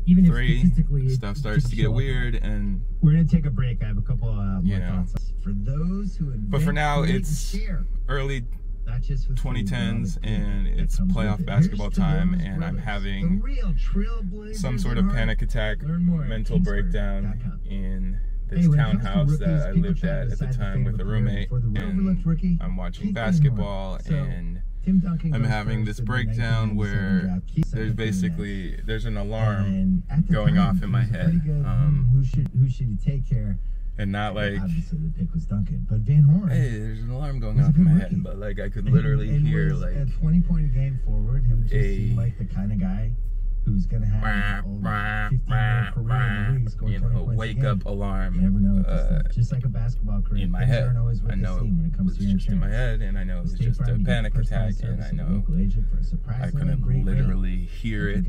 even if 3, statistically stuff starts to get weird, and we're gonna take a break. I have a couple you more know. thoughts. For those who But for now, it's early 2010s, and it's playoff basketball time, and I'm having some sort of panic attack, mental breakdown in this townhouse that I lived at the time with a roommate, and I'm watching basketball, and I'm having this breakdown where there's an alarm going off in my head, who should he take care? and not like, obviously the pick was Duncan, but Van Horn, hey, there's an alarm going off in my head, but like I could literally hear like a 20-point game forward. Him just seemed like the kind of guy who's gonna have a 15-year career in the league, score 20 points a wake game. up alarm. You never know, just like a basketball career In my head. I know when it comes it was to just in my head, and I know it was just a panic attack, and I know I couldn't literally hear it.